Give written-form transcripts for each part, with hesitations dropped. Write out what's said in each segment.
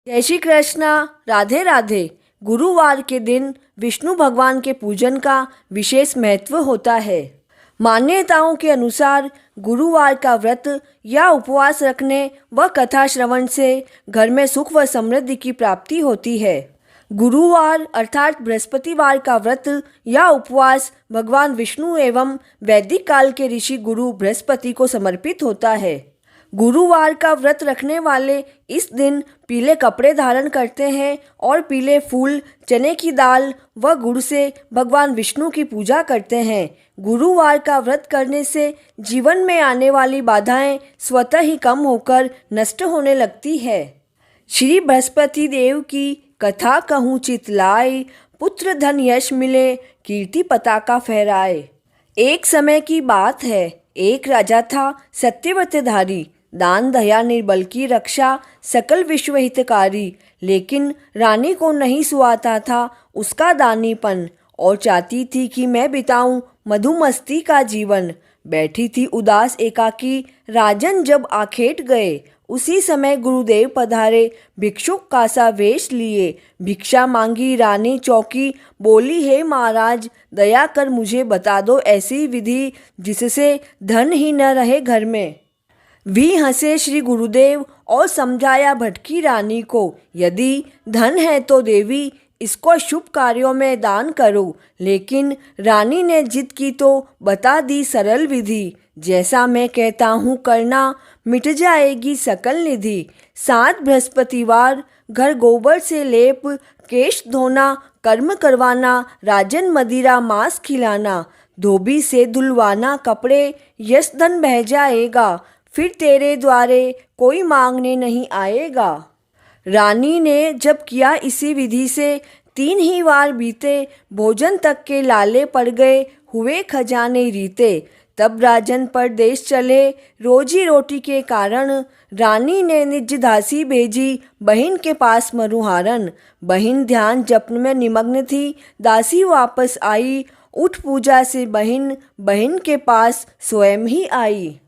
जय श्री कृष्णा। राधे राधे। गुरुवार के दिन विष्णु भगवान के पूजन का विशेष महत्व होता है। मान्यताओं के अनुसार गुरुवार का व्रत या उपवास रखने व कथा श्रवण से घर में सुख व समृद्धि की प्राप्ति होती है। गुरुवार अर्थात बृहस्पतिवार का व्रत या उपवास भगवान विष्णु एवं वैदिक काल के ऋषि गुरु बृहस्पति को समर्पित होता है। गुरुवार का व्रत रखने वाले इस दिन पीले कपड़े धारण करते हैं और पीले फूल, चने की दाल व गुड़ से भगवान विष्णु की पूजा करते हैं। गुरुवार का व्रत करने से जीवन में आने वाली बाधाएं स्वतः ही कम होकर नष्ट होने लगती है। श्री बृहस्पति देव की कथा कहूँ चित लाए, पुत्र धन यश मिले, कीर्ति पताका फहराए। एक समय की बात है, एक राजा था सत्यव्रतधारी, दान दया निर्बल की रक्षा, सकल विश्व हितकारी। लेकिन रानी को नहीं सुहाता था उसका दानीपन और चाहती थी कि मैं बिताऊं मधुमस्ती का जीवन। बैठी थी उदास एकाकी, राजन जब आखेट गए। उसी समय गुरुदेव पधारे, भिक्षुक का सा वेश लिए। भिक्षा मांगी रानी चौकी, बोली हे महाराज दया कर मुझे बता दो ऐसी विधि जिससे धन ही न रहे घर में। भी हंसे श्री गुरुदेव और समझाया भटकी रानी को, यदि धन है तो देवी इसको शुभ कार्यों में दान करो। लेकिन रानी ने जिद की तो बता दी सरल विधि, जैसा मैं कहता हूँ करना मिट जाएगी सकल निधि। 7 बृहस्पतिवार घर गोबर से लेप, केश धोना कर्म करवाना, राजन मदिरा मांस खिलाना, धोबी से धुलवाना कपड़े, यश धन बह जाएगा, फिर तेरे द्वारे कोई मांगने नहीं आएगा। रानी ने जब किया इसी विधि से 3 ही वार बीते, भोजन तक के लाले पड़ गए, हुए खजाने रीते। तब राजन परदेश चले रोजी रोटी के कारण, रानी ने निज दासी भेजी बहन के पास मरुहारन। बहन ध्यान जपन में निमग्न थी, दासी वापस आई, उठ पूजा से बहन बहन के पास स्वयं ही आई।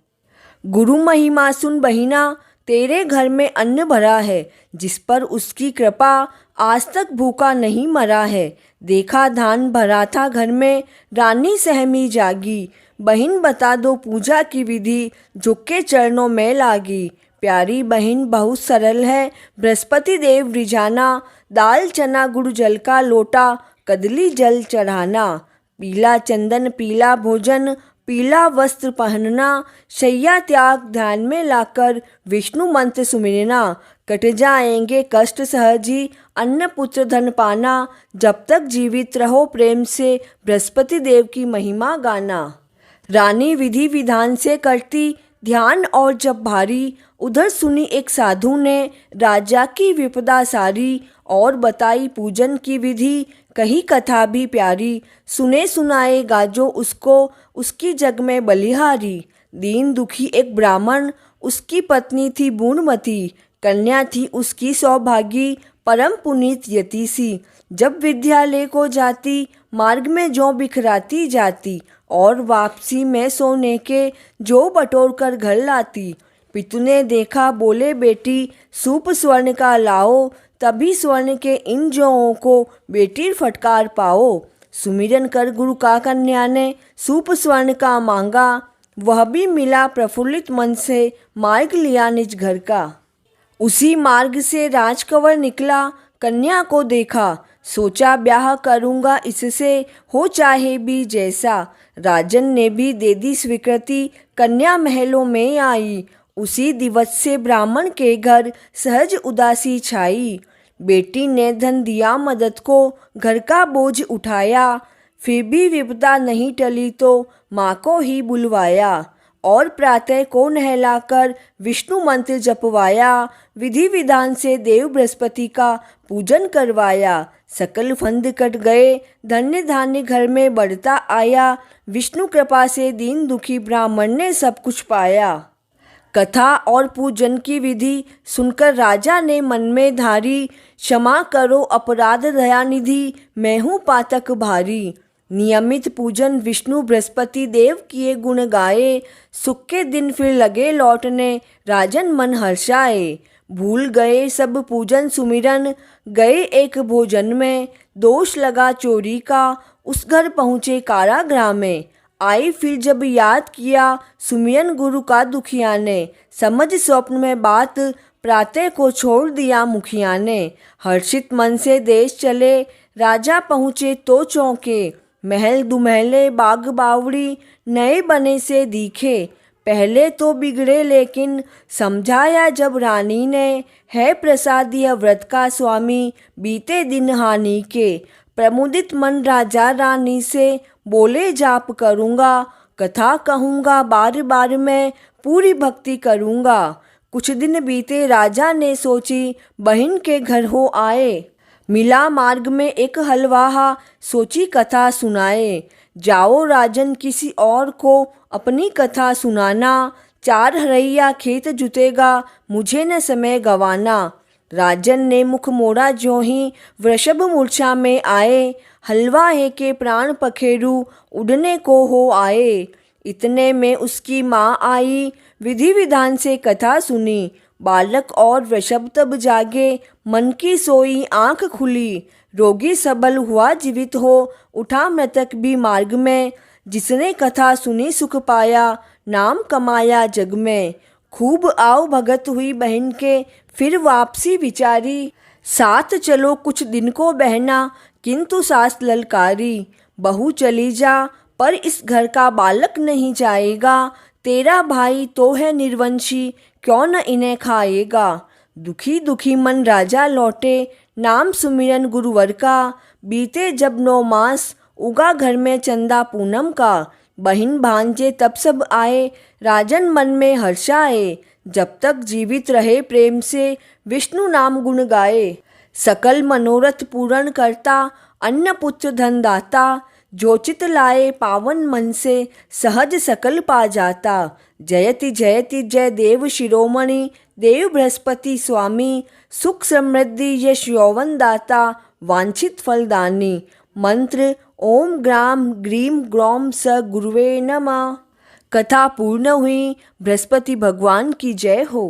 गुरु महिमा सुन बहिना, तेरे घर में अन्न भरा है, जिस पर उसकी कृपा आज तक भूखा नहीं मरा है। देखा धान भरा था घर में, रानी सहमी जागी। बहन बता दो पूजा की विधि, झुके चरणों में लागी। प्यारी बहन बहुत सरल है, बृहस्पति देव रिझाना, दाल चना गुड़ जल का लोटा, कदली जल चढ़ाना। पीला चंदन पीला भोजन, पीला वस्त्र पहनना, शैया त्याग ध्यान में लाकर विष्णु मंत्र सुमिरना। कट जाएंगे कष्ट सहजी, अन्न पुत्र धन पाना, जब तक जीवित रहो प्रेम से बृहस्पति देव की महिमा गाना। रानी विधि विधान से करती ध्यान और जब भारी, उधर सुनी एक साधु ने राजा की विपदा सारी, और बताई पूजन की विधि, कही कथा भी प्यारी। सुने सुनाए गाजो उसको, उसकी जग में बलिहारी। दीन दुखी एक ब्राह्मण, उसकी पत्नी थी बूढ़मती, कन्या थी उसकी सौभागी, परम पुनीत यति सी। जब विद्यालय को जाती, मार्ग में जौ बिखराती जाती, और वापसी में सोने के जो बटोर कर घर लाती। पितु ने देखा, बोले बेटी सूप स्वर्ण का लाओ, तभी स्वर्ण के इन जौओं को बेटी फटकार पाओ। सुमिरन कर गुरु का कन्या ने सूप स्वर्ण का मांगा, वह भी मिला प्रफुल्लित मन से, मार्ग लिया निज घर का। उसी मार्ग से राजकंवर निकला, कन्या को देखा, सोचा ब्याह करूँगा इससे, हो चाहे भी जैसा। राजन ने भी दे दी स्वीकृति, कन्या महलों में आई। उसी दिवस से ब्राह्मण के घर सहज उदासी छाई। बेटी ने धन दिया मदद को, घर का बोझ उठाया, फिर भी विपदा नहीं टली तो माँ को ही बुलवाया। और प्रातः को नहलाकर विष्णु मंत्र जपवाया, विधि विधान से देव बृहस्पति का पूजन करवाया। सकल फंद कट गए, धन्य धान्य घर में बढ़ता आया, विष्णु कृपा से दीन दुखी ब्राह्मण ने सब कुछ पाया। कथा और पूजन की विधि सुनकर राजा ने मन में धारी, क्षमा करो अपराध दयानिधि, मैं हूँ पातक भारी। नियमित पूजन विष्णु बृहस्पति देव किए गुण गाए, सुख के दिन फिर लगे लौटने, राजन मन हर्षाए। भूल गए सब पूजन सुमिरन, गए एक भोजन में, दोष लगा चोरी का, उस घर पहुँचे कारागृह में। आई फिर जब याद किया सुमिरन गुरु का दुखिया ने, समझ स्वप्न में बात प्रातः को छोड़ दिया मुखिया ने। हर्षित मन से देश चले, राजा पहुँचे तो चौंके, महल दुमहले बाग बावड़ी नए बने से दिखे। पहले तो बिगड़े लेकिन समझाया जब रानी ने, है प्रसाद यह व्रत का स्वामी बीते दिन हानि के। प्रमुदित मन राजा रानी से बोले जाप करूँगा, कथा कहूँगा बार बार मैं पूरी भक्ति करूँगा। कुछ दिन बीते राजा ने सोची बहन के घर हो आए, मिला मार्ग में एक हलवाहा सोची कथा सुनाए। जाओ राजन किसी और को अपनी कथा सुनाना, चार हरैया खेत जुतेगा मुझे न समय गवाना। राजन ने मुख मोड़ा ज्यों ही वृषभ मूर्छा में आए, हलवाहे के प्राण पखेरु उड़ने को हो आए। इतने में उसकी माँ आई, विधि विधान से कथा सुनी। बालक और वृषभ तब जागे, मन की सोई आँख खुली। रोगी सबल हुआ जीवित हो, उठा मृतक भी मार्ग में। जिसने कथा सुनी सुख पाया, नाम कमाया जग में। खूब आव भगत हुई बहन के, फिर वापसी विचारी। साथ चलो कुछ दिन को बहना, किंतु सास ललकारी। बहू चली जा पर इस घर का बालक नहीं जाएगा, तेरा भाई तो है निर्वंशी, क्यों न इन्हें खाएगा। दुखी दुखी मन राजा लौटे, नाम सुमिरन गुरुवर का। बीते जब 9 मास, उगा घर में चंदा पूनम का। बहिन भांजे तब सब आए, राजन मन में हर्षाए। जब तक जीवित रहे प्रेम से, विष्णु नाम गुण गाए। सकल मनोरथ पूर्ण करता, अन्न पुत्र धन दाता। जो चित लाए पावन मन से, सहज सकल पा जाता। जयति जयति जय देव शिरोमणि, देव बृहस्पति स्वामी। सुख समृद्धि यश यौवन दाता, वांछित फलदानी। मंत्र ओम ग्राम ग्रीम ग्रौम स गुरुवे नमः। कथा पूर्ण हुई। बृहस्पति भगवान की जय हो।